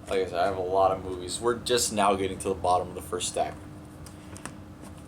like I said, I have a lot of movies. We're just now getting to the bottom of the first stack.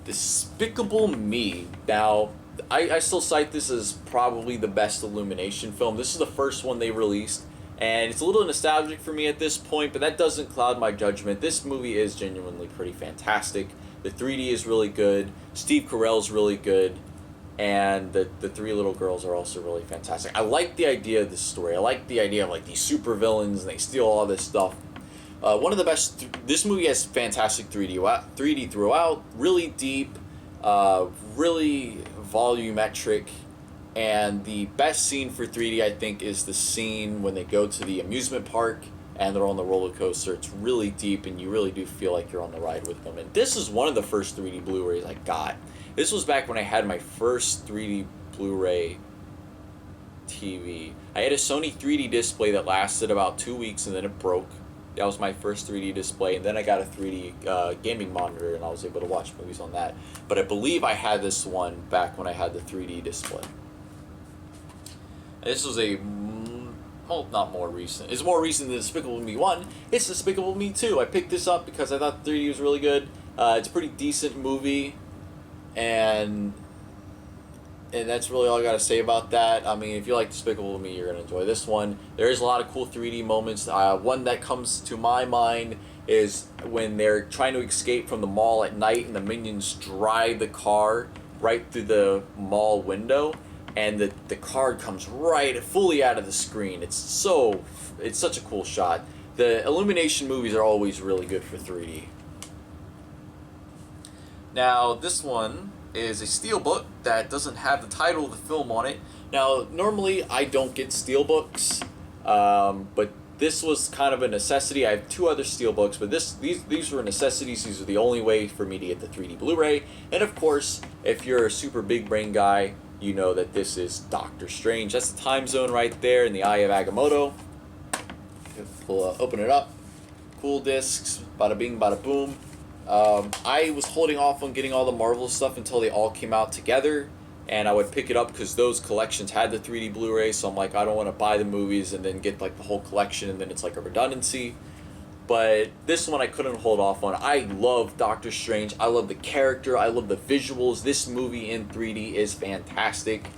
Despicable Me. Now, I still cite this as probably the best Illumination film. This is the first one they released, and it's a little nostalgic for me at this point, but that doesn't cloud my judgment. This movie is genuinely pretty fantastic. The 3D is really good. Steve Carell's really good. And the three little girls are also really fantastic. I like the idea of this story. I like the idea of like these super villains and they steal all this stuff. One of the best. This movie has fantastic 3D throughout. Really deep, really volumetric, and the best scene for 3D I think is the scene when they go to the amusement park and they're on the roller coaster. It's really deep and you really do feel like you're on the ride with them. And this is one of the first 3D Blu-rays I got. This was back when I had my first 3D Blu-ray TV. I had a Sony 3D display that lasted about 2 weeks and then it broke. That was my first 3D display, and then I got a 3D gaming monitor and I was able to watch movies on that. But I believe I had this one back when I had the 3D display. This was well, not more recent. It's more recent than Despicable Me 1. It's Despicable Me 2. I picked this up because I thought 3D was really good. It's a pretty decent movie. And that's really all I gotta say about that. I mean, if you like Despicable Me, you're gonna enjoy this one. There is a lot of cool 3D moments. One that comes to my mind is when they're trying to escape from the mall at night and the minions drive the car right through the mall window, and the car comes right fully out of the screen. It's such a cool shot. The Illumination movies are always really good for 3D. Now, this one is a steelbook that doesn't have the title of the film on it. Now, normally I don't get steelbooks, but this was kind of a necessity. I have two other steelbooks, but these were necessities. These are the only way for me to get the 3D Blu-ray. And of course, if you're a super big brain guy, you know that this is Doctor Strange. That's the time zone right there in the Eye of Agamotto. Open it up. Cool discs. Bada bing, bada boom. I was holding off on getting all the Marvel stuff until they all came out together, and I would pick it up because those collections had the 3D Blu-ray, so I'm like, I don't want to buy the movies and then get like the whole collection, and then it's like a redundancy. But this one I couldn't hold off on. I love Doctor Strange. I love the character. I love the visuals. This movie in 3D is fantastic.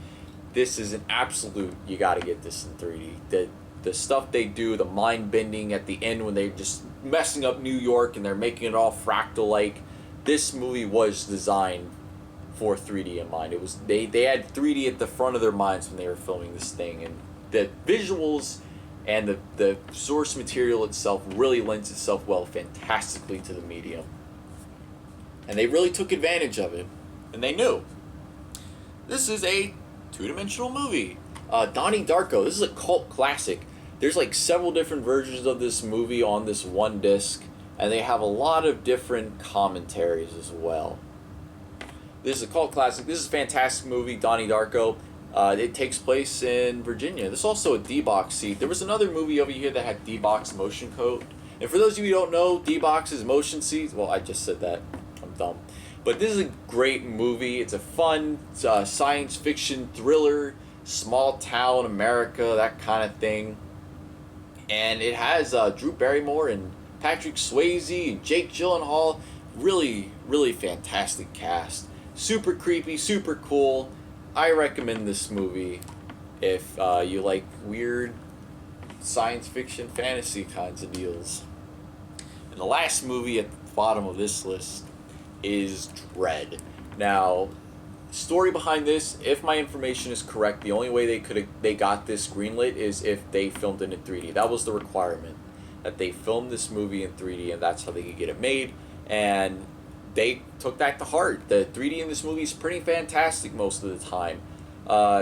This is an absolute, you gotta get this in 3D. The stuff they do, the mind bending at the end when they're just messing up New York and they're making it all fractal-like. This movie was designed for 3D in mind. It was they had 3D at the front of their minds when they were filming this thing, and the visuals and the source material itself really lends itself fantastically to the medium. And they really took advantage of it, and they knew. This is a two-dimensional movie. Donnie Darko. This is a cult classic. There's like several different versions of this movie on this one disc, and they have a lot of different commentaries as well. This is a cult classic. This is a fantastic movie, Donnie Darko. It takes place in Virginia. This is also a D-Box seat. There was another movie over here that had D-Box motion coat. And for those of you who don't know, D-Box is motion seats. Well, I just said that. I'm dumb. But this is a great movie. It's a fun science fiction thriller, small town America, that kind of thing. And it has Drew Barrymore and Patrick Swayze and Jake Gyllenhaal. Really, really fantastic cast. Super creepy, super cool. I recommend this movie if you like weird science fiction fantasy kinds of deals. And the last movie at the bottom of this list is Dredd. Now, story behind this, if my information is correct, the only way they got this greenlit is if they filmed it in 3D. That was the requirement, that they filmed this movie in 3D, and that's how they could get it made. And they took that to heart. The 3D in this movie is pretty fantastic most of the time.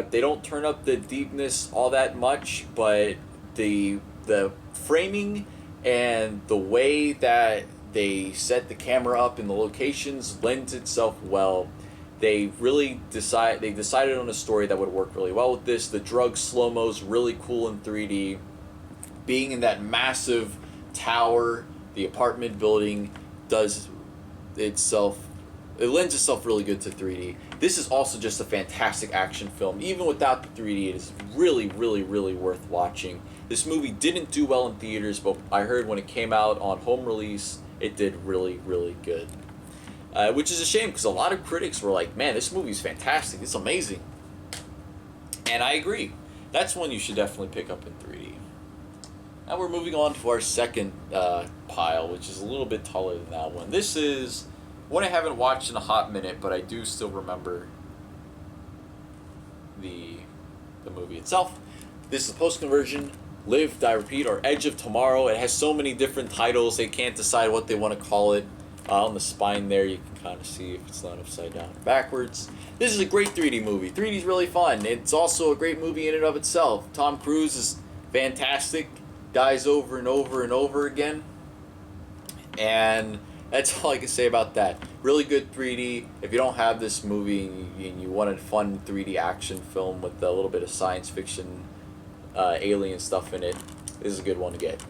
They don't turn up the deepness all that much, but the framing and the way that they set the camera up in the locations lends itself well. They decided on a story that would work really well with this. The drug slow-mo's really cool in 3D. Being in that massive tower, the apartment building it lends itself really good to 3D. This is also just a fantastic action film. Even without the 3D, it is really, really, really worth watching. This movie didn't do well in theaters, but I heard when it came out on home release, it did really, really good. Which is a shame because a lot of critics were like, man, this movie's fantastic. It's amazing. And I agree. That's one you should definitely pick up in 3D. Now we're moving on to our second pile, which is a little bit taller than that one. This is one I haven't watched in a hot minute, but I do still remember the movie itself. This is post-conversion, Live, Die, Repeat, or Edge of Tomorrow. It has so many different titles, they can't decide what they want to call it. On the spine there, you can kind of see if it's not upside down or backwards. This is a great 3D movie. 3D is really fun. It's also a great movie in and of itself. Tom Cruise is fantastic. Dies over and over and over again. And that's all I can say about that. Really good 3D. If you don't have this movie and you want a fun 3D action film with a little bit of science fiction, alien stuff in it, this is a good one to get.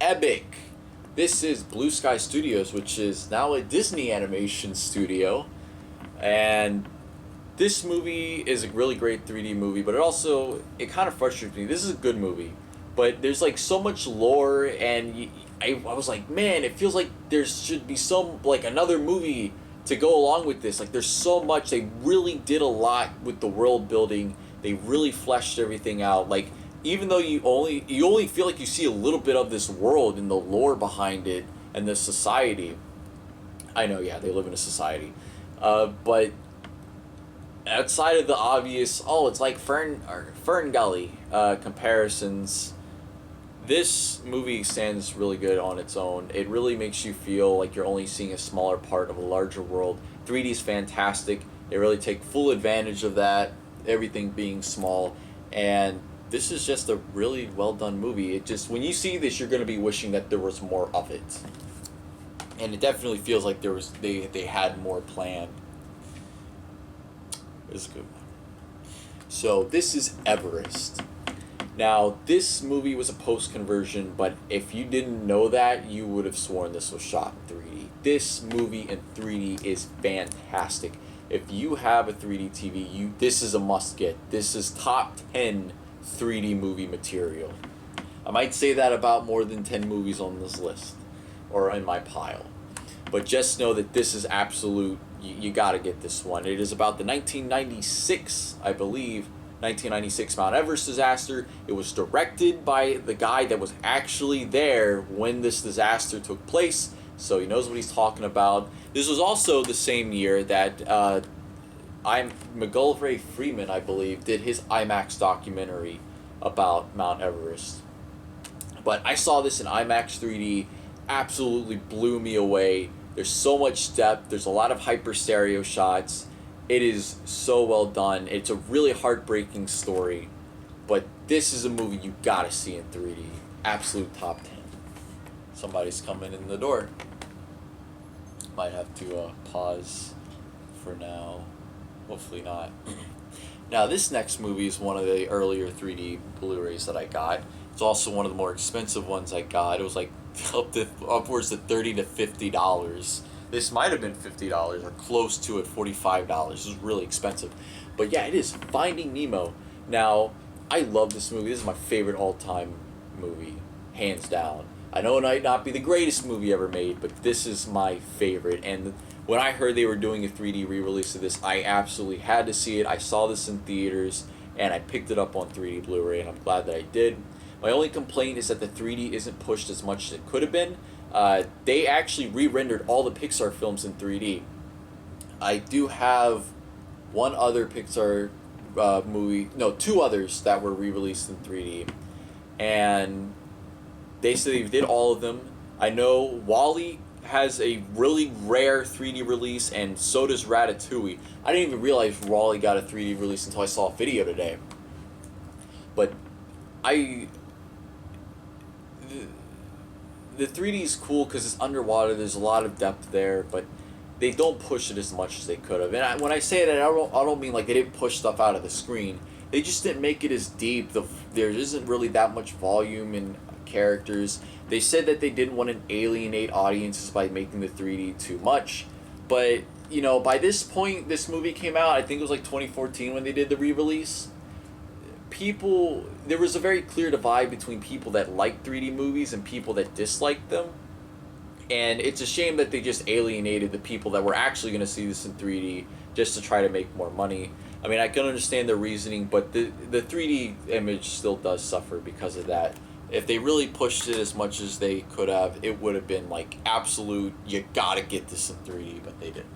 Epic. This is Blue Sky Studios, which is now a Disney animation studio. And this movie is a really great 3D movie, but it kind of frustrates me. This is a good movie, but there's like so much lore, and I was like, man, it feels like there should be another movie to go along with this. Like, there's so much. They really did a lot with the world building. They really fleshed everything out. Like, even though you only feel like you see a little bit of this world and the lore behind it and the society. I know, yeah, they live in a society, but outside of the obvious, it's like Fern Gully comparisons, this movie stands really good on its own. It really makes you feel like you're only seeing a smaller part of a larger world. 3D is fantastic. They really take full advantage of that, everything being small, and this is just a really well done movie. It just, when you see this, you're going to be wishing that there was more of it. And it definitely feels like they had more planned. It's a good one. So this is Everest. Now, this movie was a post-conversion, but if you didn't know that, you would have sworn this was shot in 3D. This movie in 3D is fantastic. If you have a 3D TV, this is a must-get. This is top 10 3D movie material. I might say that about more than 10 movies on this list, or in my pile. But just know that this is absolute, you gotta get this one. It is about the 1996, I believe, 1996 Mount Everest disaster. It was directed by the guy that was actually there when this disaster took place, so he knows what he's talking about. This was also the same year that McGillivray Freeman, I believe, did his IMAX documentary about Mount Everest. But I saw this in IMAX 3D, absolutely blew me away. There's so much depth, there's a lot of hyper stereo shots. It is so well done. It's a really heartbreaking story, but this is a movie you gotta see in 3D. Absolute top 10. Somebody's coming in the door. Might have to pause for now. Hopefully not. Now, this next movie is one of the earlier 3D Blu-rays that I got. It's also one of the more expensive ones I got. It was like upwards of $30 to $50. This might have been $50 or close to it, $45. This is really expensive. But yeah, it is Finding Nemo. Now, I love this movie. This is my favorite all-time movie, hands down. I know it might not be the greatest movie ever made, but this is my favorite. And when I heard they were doing a 3D re-release of this, I absolutely had to see it. I saw this in theaters, and I picked it up on 3D Blu-ray, and I'm glad that I did. My only complaint is that the 3D isn't pushed as much as it could have been. They actually re-rendered all the Pixar films in 3D. I do have one other Pixar movie, no, two others that were re-released in 3D, and they said they did all of them. I know WALL-E has a really rare 3D release, and so does Ratatouille. I didn't even realize WALL-E got a 3D release until I saw a video today. But the 3D is cool because it's underwater. There's a lot of depth there, but they don't push it as much as they could have. And when I say that, I don't mean like they didn't push stuff out of the screen. They just didn't make it as deep. There isn't really that much volume in characters. They said that they didn't want to alienate audiences by making the 3D too much. But, you know, by this point, this movie came out, I think it was like 2014 when they did the re-release. there was a very clear divide between people that like 3D movies and people that disliked them. And it's a shame that they just alienated the people that were actually going to see this in 3D just to try to make more money. I mean, I can understand their reasoning, but the 3D image still does suffer because of that. If they really pushed it as much as they could have, it would have been like absolute, you gotta get this in 3D, but they didn't.